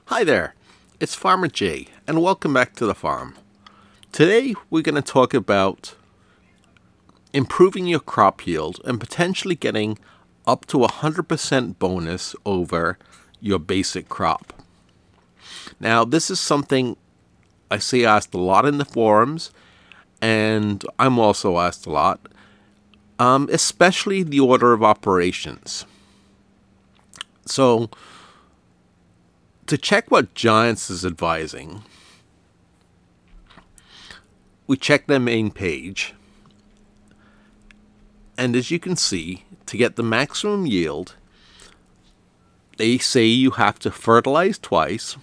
Hi there, it's Farmer Jay, and welcome back to the farm. Today we're going to talk about improving your crop yield and potentially getting up to 100% bonus over your basic crop. Now this is something I see asked a lot in the forums, and I'm also asked a lot, especially the order of operations. So to check what Giants is advising, we check their main page, and as you can see, to get the maximum yield, they say you have to fertilize twice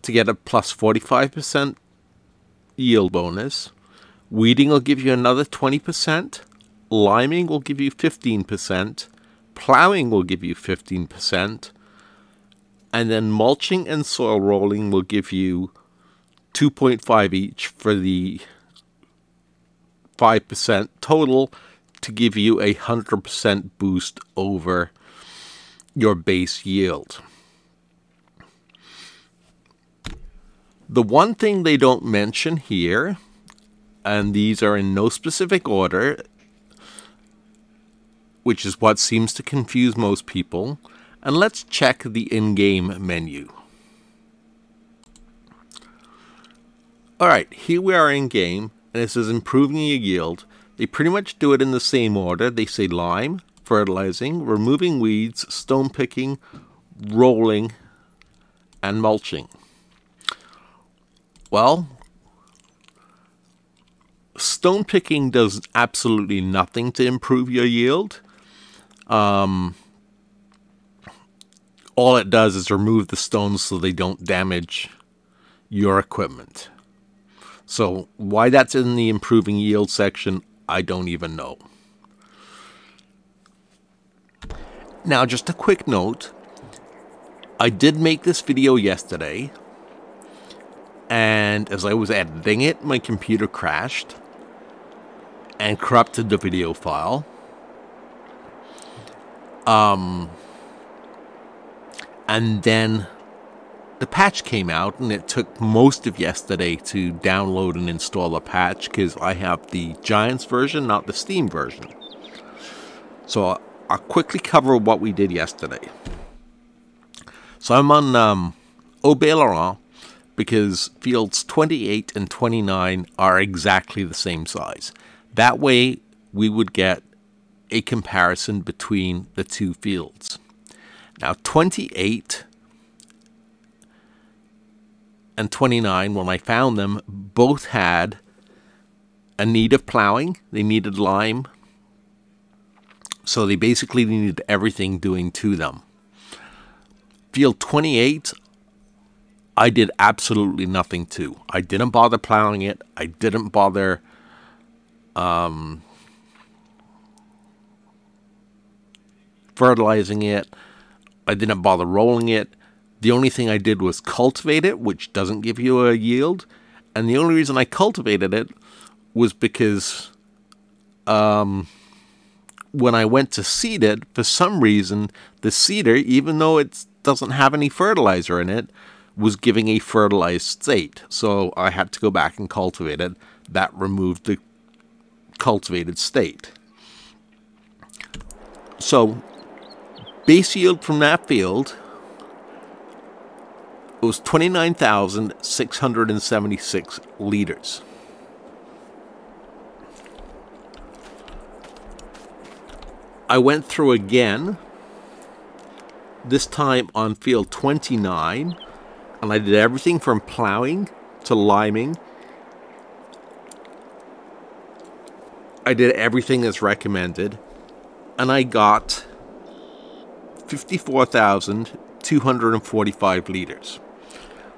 to get a plus 45% yield bonus. Weeding will give you another 20%, liming will give you 15%, plowing will give you 15%, and then mulching and soil rolling will give you 2.5 each for the 5% total to give you a 100% boost over your base yield. The one thing they don't mention here, and these are in no specific order, which is what seems to confuse most people, and let's check the in-game menu. Alright, here we are in-game, and it says improving your yield. They pretty much do it in the same order. They say lime, fertilizing, removing weeds, stone picking, rolling, and mulching. Well, stone picking does absolutely nothing to improve your yield. All it does is remove the stones so they don't damage your equipment. So why that's in the improving yield section, I don't even know. Now, just a quick note. I did make this video yesterday, and as I was editing it, my computer crashed and corrupted the video file. And then the patch came out, and it took most of yesterday to download and install the patch because I have the Giants version, not the Steam version. So I'll quickly cover what we did yesterday. So I'm on Laurent because fields 28 and 29 are exactly the same size. That way we would get a comparison between the two fields. Now 28 and 29, when I found them, both had a need of plowing. They needed lime. So they basically needed everything doing to them. Field 28, I did absolutely nothing to. I didn't bother plowing it. I didn't bother fertilizing it. I didn't bother rolling it. The only thing I did was cultivate it, which doesn't give you a yield. And the only reason I cultivated it was because when I went to seed it, for some reason, the seeder, even though it doesn't have any fertilizer in it, was giving a fertilized state. So I had to go back and cultivate it. That removed the cultivated state. So base yield from that field was 29,676 liters. I went through again, this time on field 29, and I did everything from plowing to liming. I did everything that's recommended, and I got 54,245 liters,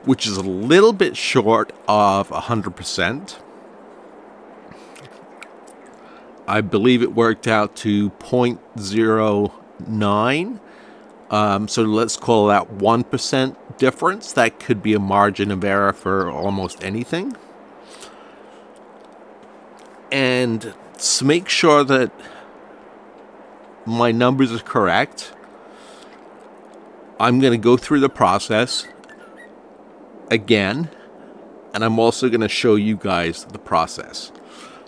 which is a little bit short of 100%. I believe it worked out to 0.09. So let's call that 1% difference. That could be a margin of error for almost anything. And to make sure that my numbers are correct, I'm going to go through the process again, and I'm also going to show you guys the process.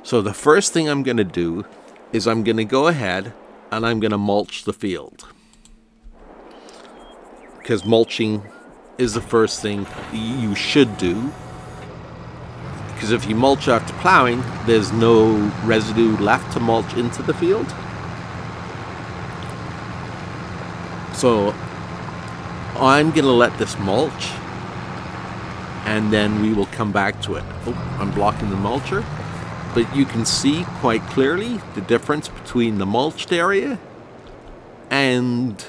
So the first thing I'm going to do is I'm going to go ahead and I'm going to mulch the field, because mulching is the first thing you should do, because if you mulch after plowing, there's no residue left to mulch into the field. So I'm going to let this mulch, and then we will come back to it. Oh, I'm blocking the mulcher. But you can see quite clearly the difference between the mulched area and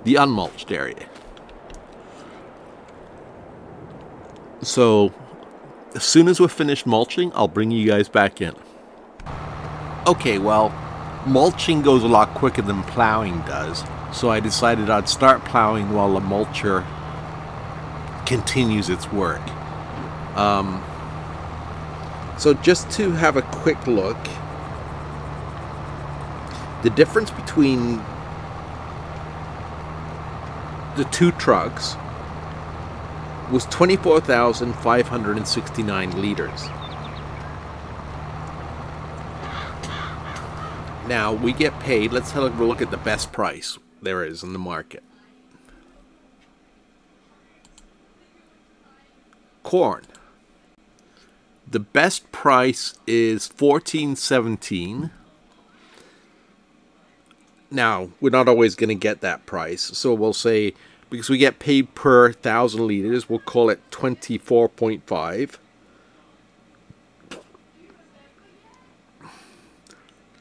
the unmulched area. So as soon as we're finished mulching, I'll bring you guys back in. Okay, well, mulching goes a lot quicker than plowing does, so I decided I'd start plowing while the mulcher continues its work. So just to have a quick look, the difference between the two trucks was 24,569 liters. Now we get paid. Let's have a look at the best price there is in the market. Corn. The best price is $14.17. Now, we're not always going to get that price, so we'll say, because we get paid per 1,000 liters, we'll call it 24.5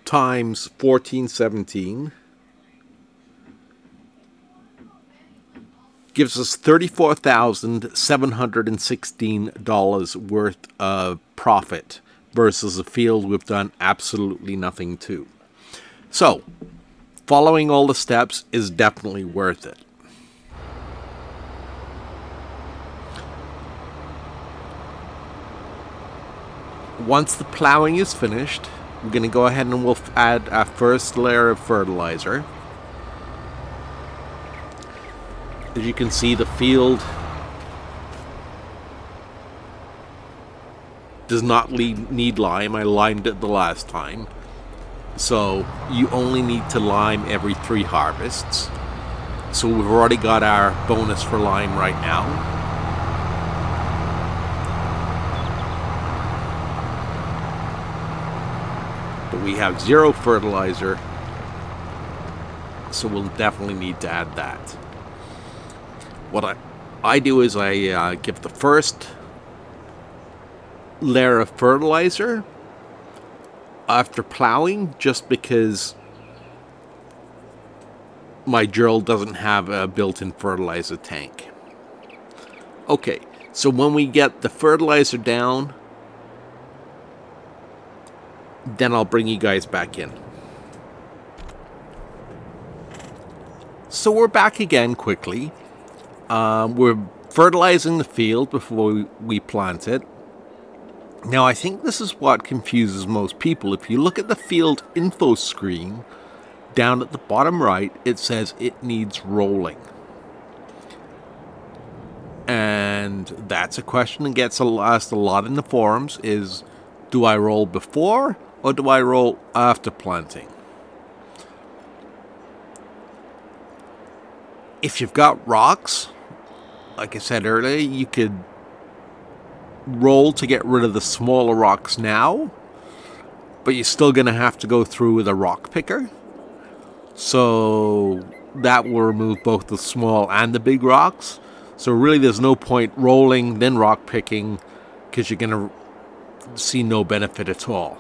times 14.17 gives us $34,716 worth of profit versus a field we've done absolutely nothing to. So, following all the steps is definitely worth it. Once the plowing is finished, we're going to go ahead and we'll add our first layer of fertilizer. As you can see, the field does not need lime. I limed it the last time. So you only need to lime every 3 harvests. So we've already got our bonus for lime right now. But we have 0 fertilizer, so we'll definitely need to add that. What I do is I give the first layer of fertilizer after plowing, just because my drill doesn't have a built-in fertilizer tank. Okay, so when we get the fertilizer down, then I'll bring you guys back in. So we're back again quickly. We're fertilizing the field before we plant it. Now I think this is what confuses most people. If you look at the field info screen, down at the bottom right, it says it needs rolling. And that's a question that gets asked a lot in the forums, is do I roll before or do I roll after planting? If you've got rocks, like I said earlier, you could roll to get rid of the smaller rocks now, but you're still going to have to go through with a rock picker. So that will remove both the small and the big rocks. So really there's no point rolling then rock picking, because you're going to see no benefit at all.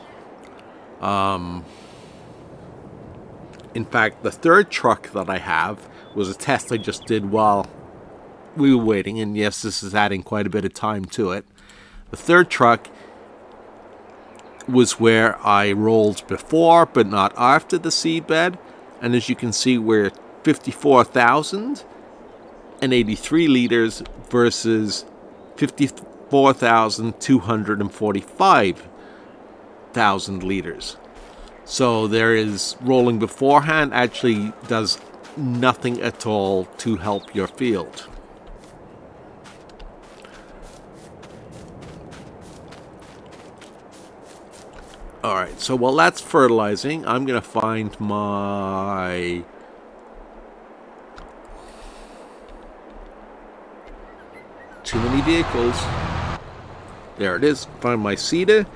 In fact, the third truck that I have was a test I just did while we were waiting, and yes, this is adding quite a bit of time to it. The third truck was where I rolled before but not after the seed bed, and as you can see, we're 54,083 liters versus 54,245,000 liters. So there is rolling beforehand actually does nothing at all to help your field. Alright, so while that's fertilizing, I'm going to find my... Too many vehicles. There it is. Find my seeder,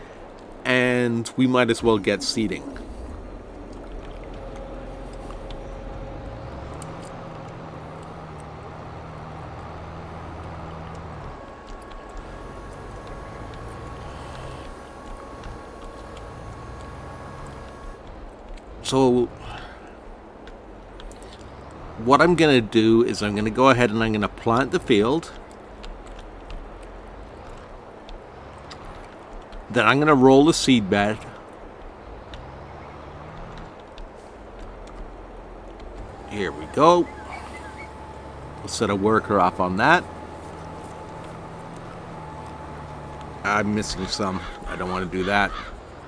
and we might as well get seeding. So what I'm going to do is I'm going to go ahead and I'm going to plant the field. Then I'm going to roll the seed bed. Here we go. We'll set a worker off on that. I'm missing some. I don't want to do that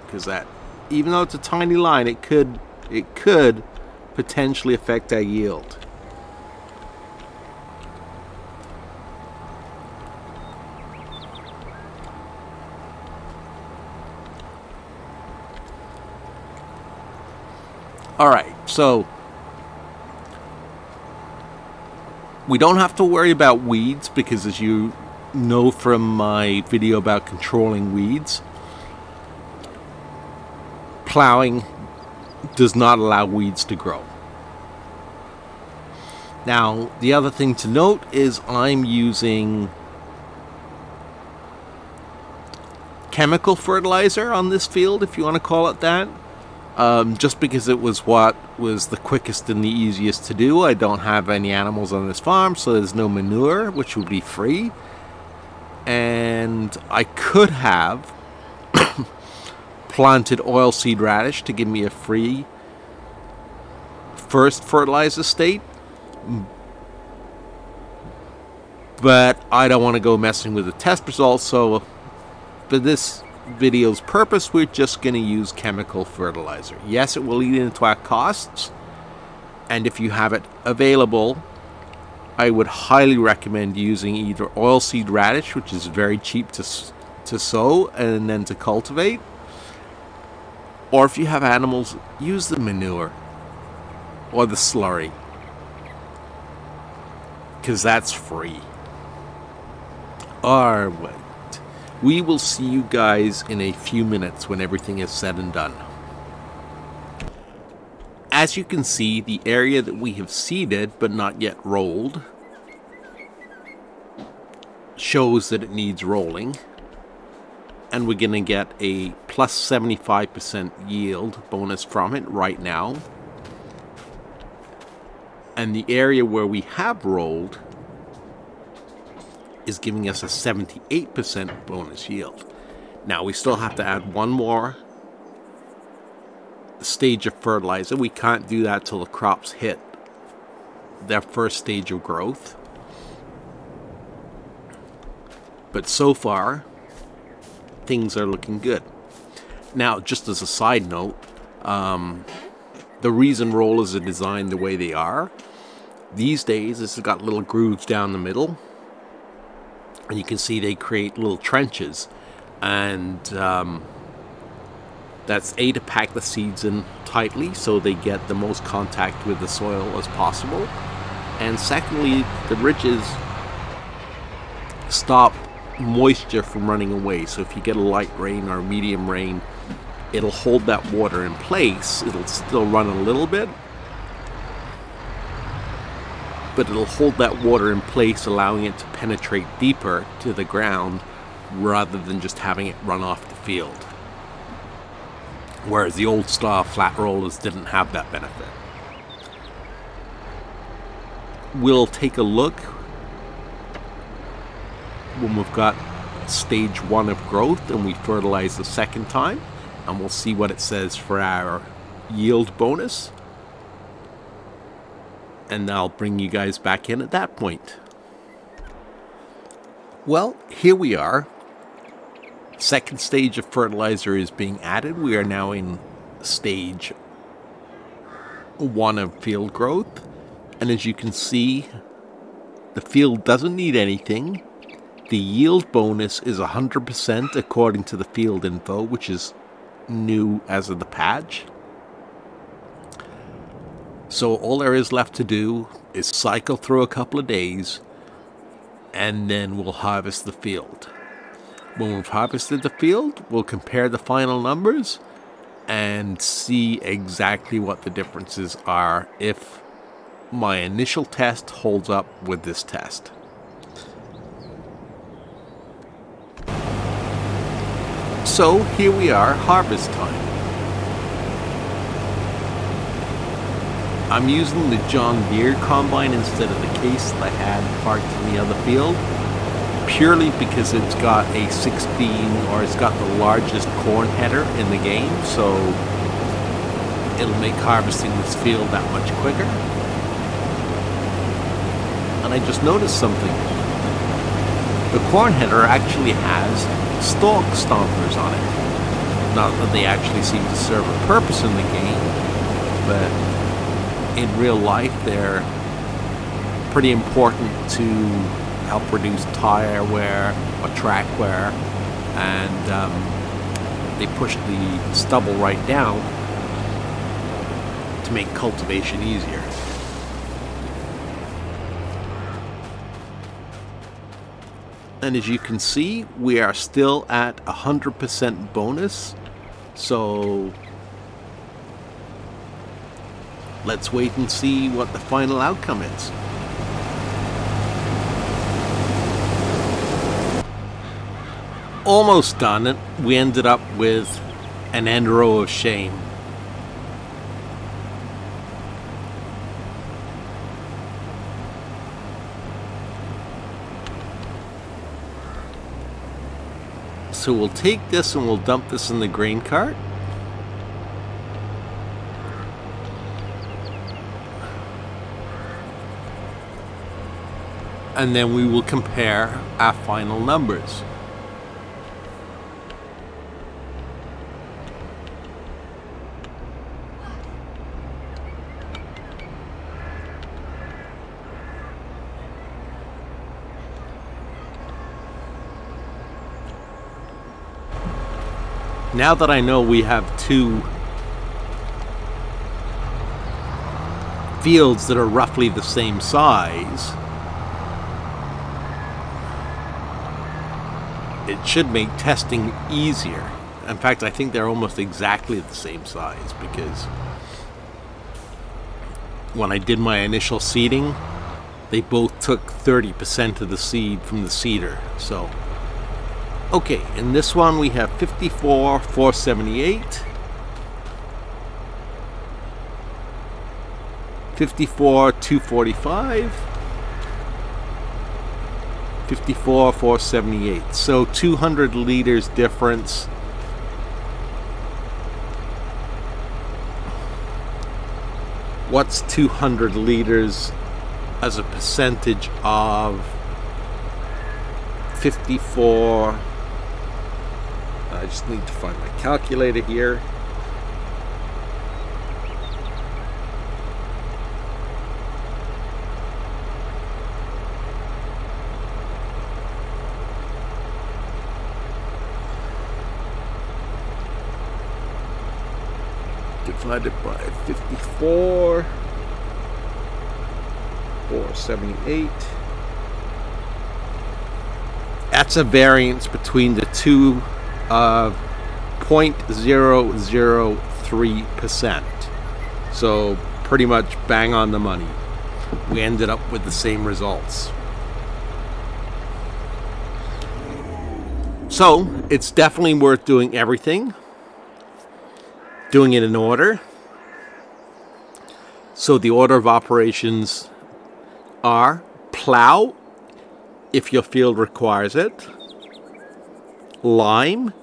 because that, even though it's a tiny line, it could potentially affect our yield. Alright, so we don't have to worry about weeds because, as you know from my video about controlling weeds, plowing does not allow weeds to grow. Now, the other thing to note is I'm using chemical fertilizer on this field, if you want to call it that. Just because it was what was the quickest and the easiest to do. I don't have any animals on this farm, so there's no manure, which would be free. And I could have planted oilseed radish to give me a free first fertilizer state, but I don't want to go messing with the test results, so for this video's purpose, we're just going to use chemical fertilizer. Yes, it will eat into our costs, and if you have it available, I would highly recommend using either oilseed radish, which is very cheap to sow and then to cultivate, or if you have animals, use the manure or the slurry, because that's free. Alright, we will see you guys in a few minutes when everything is said and done. As you can see, the area that we have seeded but not yet rolled shows that it needs rolling, and we're going to get a plus 75% yield bonus from it right now. And the area where we have rolled is giving us a 78% bonus yield. Now we still have to add one more stage of fertilizer. We can't do that till the crops hit their first stage of growth. But so far, things are looking good. Now, just as a side note, the reason rollers are designed the way they are, these days, this has got little grooves down the middle, and you can see they create little trenches, and that's A, to pack the seeds in tightly so they get the most contact with the soil as possible, and secondly, the ridges stop moisture from running away. So if you get a light rain or a medium rain, it'll hold that water in place. It'll still run a little bit, but it'll hold that water in place, allowing it to penetrate deeper to the ground rather than just having it run off the field. Whereas the old style flat rollers didn't have that benefit. We'll take a look when we've got stage 1 of growth and we fertilize the second time, and we'll see what it says for our yield bonus, and I'll bring you guys back in at that point. Well, here we are. Second stage of fertilizer is being added. We are now in stage 1 of field growth, And as you can see, the field doesn't need anything. The yield bonus is 100% according to the field info, which is new as of the patch. So all there is left to do is cycle through a couple of days, and then we'll harvest the field. When we've harvested the field, we'll compare the final numbers and see exactly what the differences are if my initial test holds up with this test. So here we are, harvest time. I'm using the John Deere combine instead of the case that I had parked in the other field, purely because it's got a 16, or it's got the largest corn header in the game, so it'll make harvesting this field that much quicker. And I just noticed something. The corn header actually has stalk stompers on it. Not that they actually seem to serve a purpose in the game, but in real life they're pretty important to help reduce tire wear or track wear, and they push the stubble right down to make cultivation easier. And as you can see, we are still at 100% bonus, so let's wait and see what the final outcome is. Almost done. We ended up with an end row of shame. So we'll take this and we'll dump this in the grain cart. And then we will compare our final numbers. Now that I know we have two fields that are roughly the same size, it should make testing easier. In fact, I think they're almost exactly the same size, because when I did my initial seeding, they both took 30% of the seed from the seeder. So okay, in this one we have 54,478, 54,245, 54,478. So 200 liters difference. What's 200 liters as a percentage of 54? I just need to find my calculator here. Divided by 54, 478. That's a variance between the two of 0.003%. So pretty much bang on the money. We ended up with the same results. So it's definitely worth doing everything. Doing it in order. So the order of operations are: plow if your field requires it, lime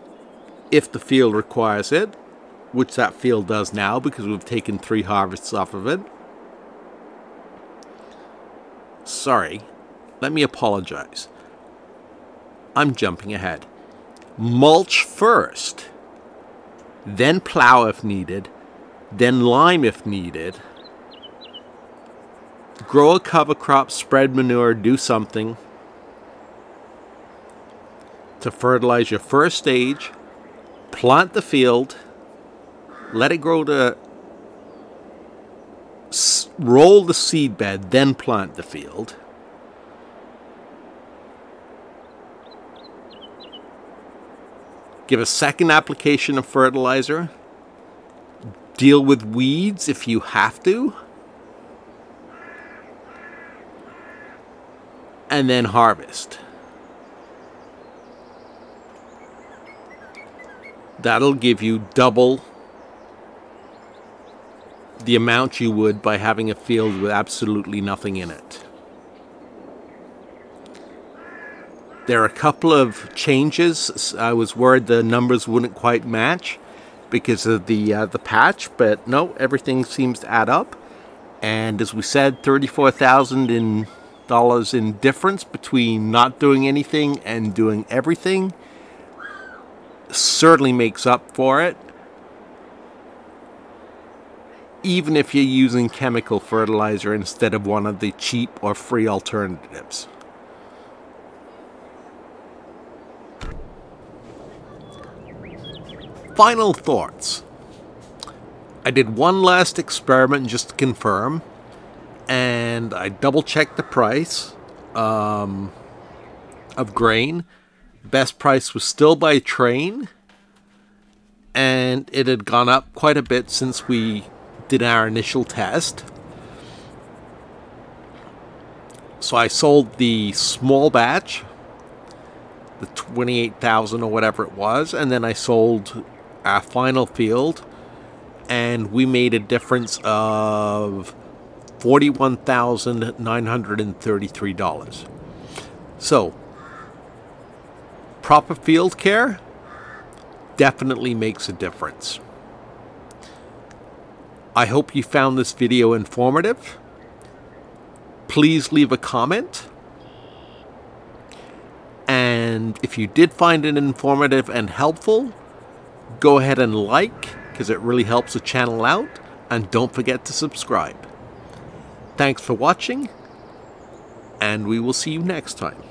if the field requires it, which that field does now because we've taken 3 harvests off of it. Sorry, let me apologize. I'm jumping ahead. Mulch first, then plow if needed, then lime if needed, grow a cover crop, spread manure, do something to fertilize your first stage, plant the field, let it grow to roll the seed bed, then plant the field. Give a second application of fertilizer. Deal with weeds if you have to. And then harvest. That'll give you double the amount you would by having a field with absolutely nothing in it. There are a couple of changes. I was worried the numbers wouldn't quite match because of the patch, but no, everything seems to add up. And as we said, $34,000 in difference between not doing anything and doing everything certainly makes up for it, even if you're using chemical fertilizer instead of one of the cheap or free alternatives. Final thoughts. I did one last experiment just to confirm, and I double-checked the price of grain. Best price was still by train, and it had gone up quite a bit since we did our initial test. So I sold the small batch, the 28,000 or whatever it was, and then I sold our final field, and we made a difference of $41,933. So proper field care definitely makes a difference. I hope you found this video informative. Please leave a comment. And if you did find it informative and helpful, go ahead and like, because it really helps the channel out. And don't forget to subscribe. Thanks for watching, and we will see you next time.